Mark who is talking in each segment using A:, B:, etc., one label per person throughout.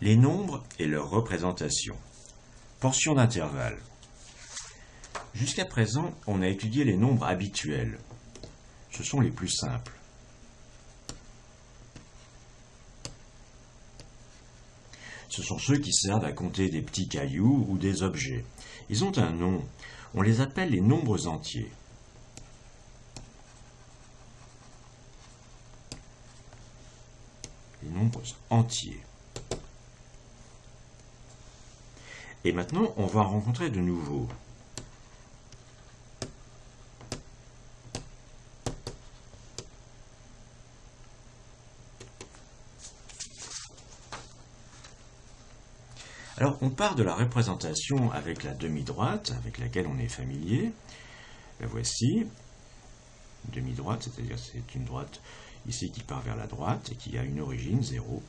A: Les nombres et leur représentation. Portion d'intervalle. Jusqu'à présent, on a étudié les nombres habituels. Ce sont les plus simples. Ce sont ceux qui servent à compter des petits cailloux ou des objets. Ils ont un nom. On les appelle les nombres entiers. Les nombres entiers. Et maintenant, on va en rencontrer de nouveaux. Alors, on part de la représentation avec la demi-droite, avec laquelle on est familier. La voici. Demi-droite, c'est-à-dire c'est une droite ici qui part vers la droite et qui a une origine 0.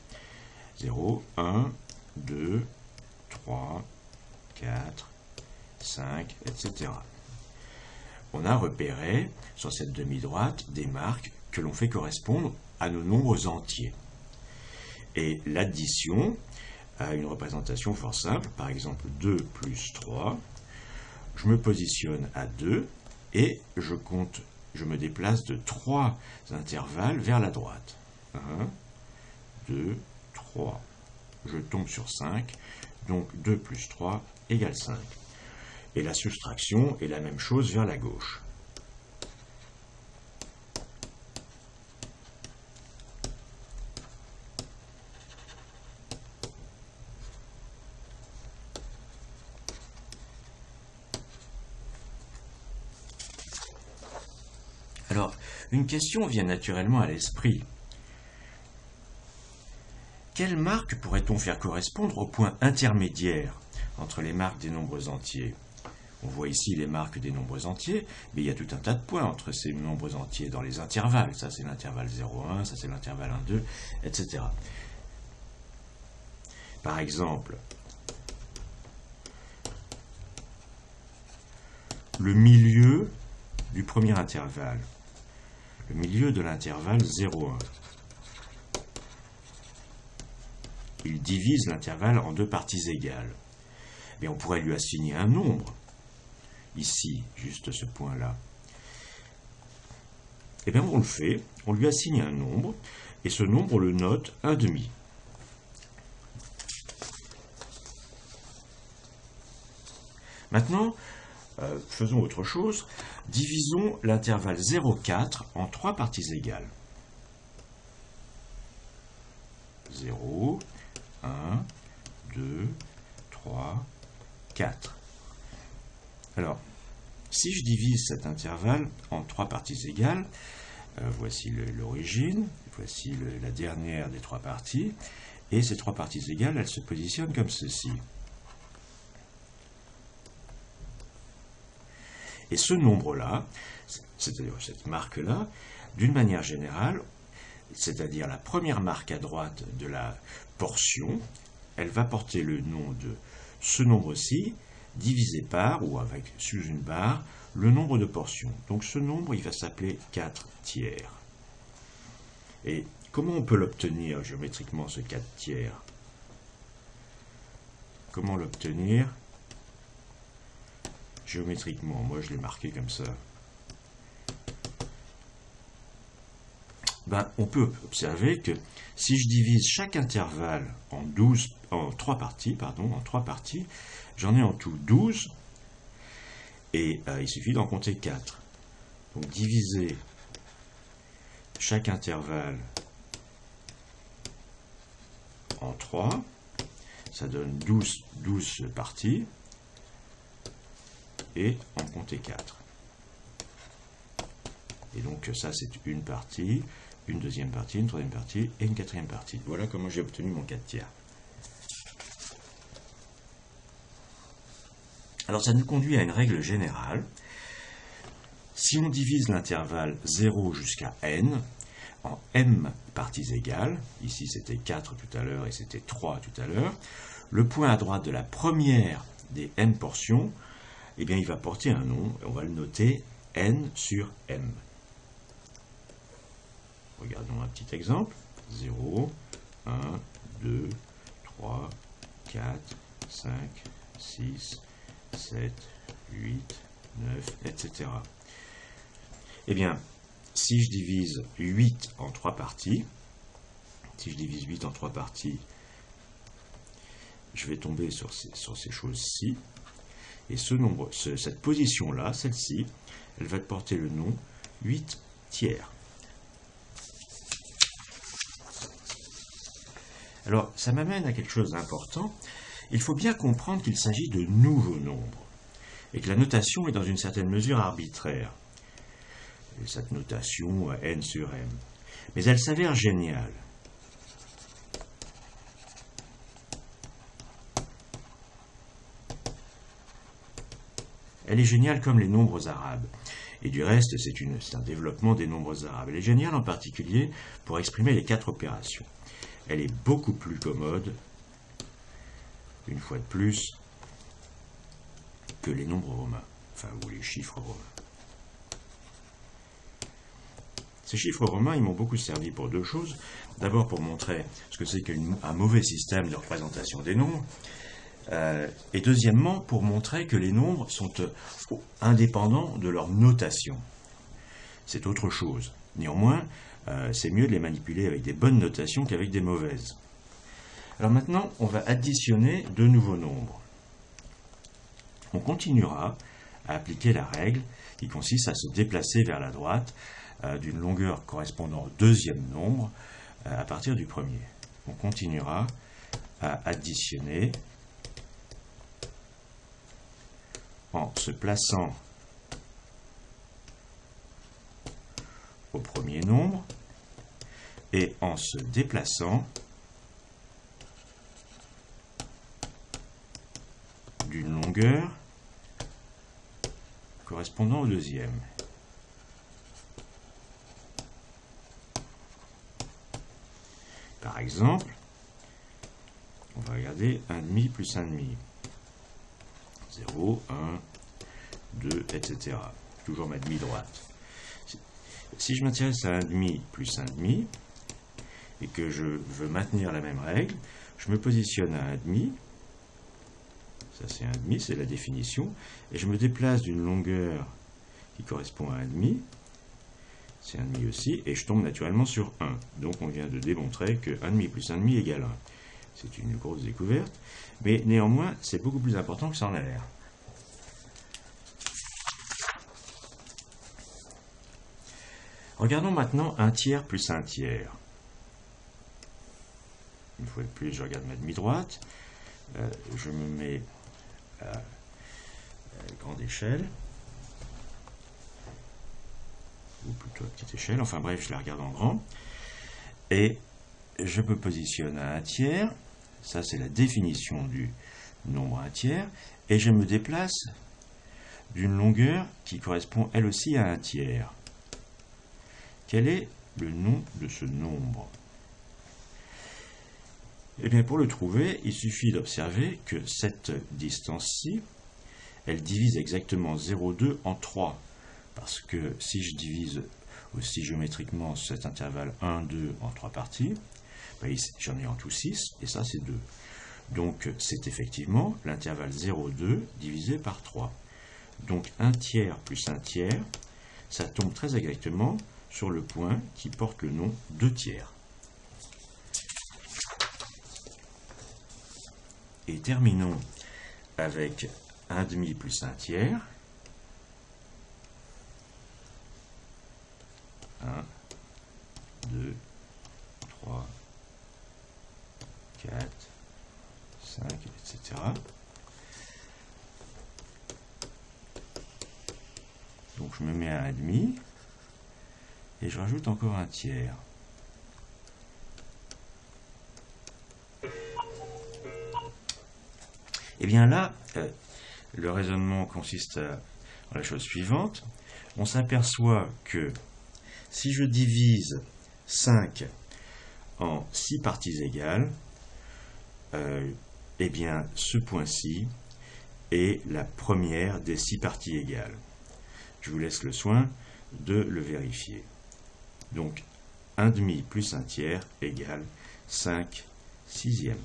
A: 0, 1, 2, 3, 4, 5, etc. On a repéré sur cette demi-droite des marques que l'on fait correspondre à nos nombres entiers. Et l'addition a une représentation fort simple, par exemple 2 plus 3. Je me positionne à 2 et je compte, je me déplace de 3 intervalles vers la droite. 1, 2, 3. Je tombe sur 5, donc 2 plus 3 égale 5. Et la soustraction est la même chose vers la gauche. Alors, une question vient naturellement à l'esprit. Quelle marque pourrait-on faire correspondre au point intermédiaire entre les marques des nombres entiers? On voit ici les marques des nombres entiers, mais il y a tout un tas de points entre ces nombres entiers dans les intervalles. Ça, c'est l'intervalle 0,1, ça, c'est l'intervalle 1,2, etc. Par exemple, le milieu du premier intervalle, le milieu de l'intervalle 0,1. Il divise l'intervalle en deux parties égales. Mais on pourrait lui assigner un nombre, ici, juste ce point-là. Eh bien, on le fait, on lui assigne un nombre, et ce nombre, on le note 1,5. Maintenant, faisons autre chose. Divisons l'intervalle 0,4 en trois parties égales. 0, 1, 2, 3, 4. Alors, si je divise cet intervalle en trois parties égales, voici l'origine, voici la dernière des trois parties, et ces trois parties égales, elles se positionnent comme ceci. Et ce nombre-là, c'est-à-dire cette marque-là, d'une manière générale, c'est-à-dire la première marque à droite de la portion, elle va porter le nom de ce nombre-ci, divisé par, ou avec sous une barre, le nombre de portions. Donc ce nombre, il va s'appeler 4 tiers. Et comment on peut l'obtenir géométriquement, ce 4 tiers? Comment l'obtenir géométriquement? Moi, je l'ai marqué comme ça. On peut observer que si je divise chaque intervalle en trois parties, j'en ai en tout 12, et il suffit d'en compter 4. Donc diviser chaque intervalle en 3, ça donne 12 parties, et en compter 4. Et donc ça, c'est une partie, une deuxième partie, une troisième partie et une quatrième partie. Voilà comment j'ai obtenu mon 4 tiers. Alors ça nous conduit à une règle générale. Si on divise l'intervalle 0 jusqu'à n en m parties égales, ici c'était 4 tout à l'heure et c'était 3 tout à l'heure, le point à droite de la première des m portions, eh bien il va porter un nom, et on va le noter n sur m. Regardons un petit exemple. 0, 1, 2, 3, 3, 4, 5, 6, 7, 8, 9, etc. Eh bien, si je divise 8 en 3 parties, je vais tomber sur ces choses-ci. Et cette position-là, celle-ci, elle va porter le nom 8 tiers. Alors, ça m'amène à quelque chose d'important. Il faut bien comprendre qu'il s'agit de nouveaux nombres et que la notation est dans une certaine mesure arbitraire. Et cette notation n sur m. Mais elle s'avère géniale. Elle est géniale comme les nombres arabes. Et du reste, c'est un développement des nombres arabes. Elle est géniale en particulier pour exprimer les 4 opérations. Elle est beaucoup plus commode, une fois de plus, que les nombres romains, ou les chiffres romains. Ces chiffres romains, ils m'ont beaucoup servi pour 2 choses. D'abord pour montrer ce que c'est qu'un mauvais système de représentation des nombres. Et deuxièmement, pour montrer que les nombres sont indépendants de leur notation. C'est autre chose. Néanmoins, c'est mieux de les manipuler avec des bonnes notations qu'avec des mauvaises. Alors maintenant, on va additionner 2 nouveaux nombres. On continuera à appliquer la règle qui consiste à se déplacer vers la droite d'une longueur correspondant au deuxième nombre à partir du premier. On continuera à additionner en se plaçant au premier nombre et en se déplaçant d'une longueur correspondant au deuxième. Par exemple, on va regarder 1,5 plus 1,5. 0, 1, 2, etc. Toujours ma demi-droite. Si je m'intéresse à 1,5 plus 1,5 et que je veux maintenir la même règle, je me positionne à 1,5. Ça c'est 1,5, c'est la définition. Et je me déplace d'une longueur qui correspond à 1,5. C'est 1,5 aussi. Et je tombe naturellement sur 1. Donc on vient de démontrer que 1,5 plus 1,5 égale 1. C'est une grosse découverte. Mais néanmoins, c'est beaucoup plus important que ça en a l'air. Regardons maintenant 1 tiers plus 1 tiers. Une fois de plus, je regarde ma demi-droite. Je me mets à grande échelle. Ou plutôt à petite échelle. Enfin bref, je la regarde en grand. Et je me positionne à 1 tiers. Ça, c'est la définition du nombre 1 tiers. Et je me déplace d'une longueur qui correspond elle aussi à 1 tiers. Quel est le nom de ce nombre? Eh bien, pour le trouver, il suffit d'observer que cette distance-ci, elle divise exactement 0,2 en 3. Parce que si je divise aussi géométriquement cet intervalle 1, 2 en 3 parties, ben, j'en ai en tout 6, et ça c'est 2. Donc c'est effectivement l'intervalle 0,2 divisé par 3. Donc 1 tiers plus 1 tiers, ça tombe très exactement sur le point qui porte le nom 2 tiers. Et terminons avec 1,5 plus 1 tiers. 1, 2, 3, 4, 5, etc. Donc je me mets à 1,5 et je rajoute encore 1 tiers. Et bien là, le raisonnement consiste en la chose suivante. On s'aperçoit que si je divise 5 en 6 parties égales, eh bien ce point-ci est la première des 6 parties égales. Je vous laisse le soin de le vérifier. Donc 1,5 plus 1 tiers égale 5 sixièmes.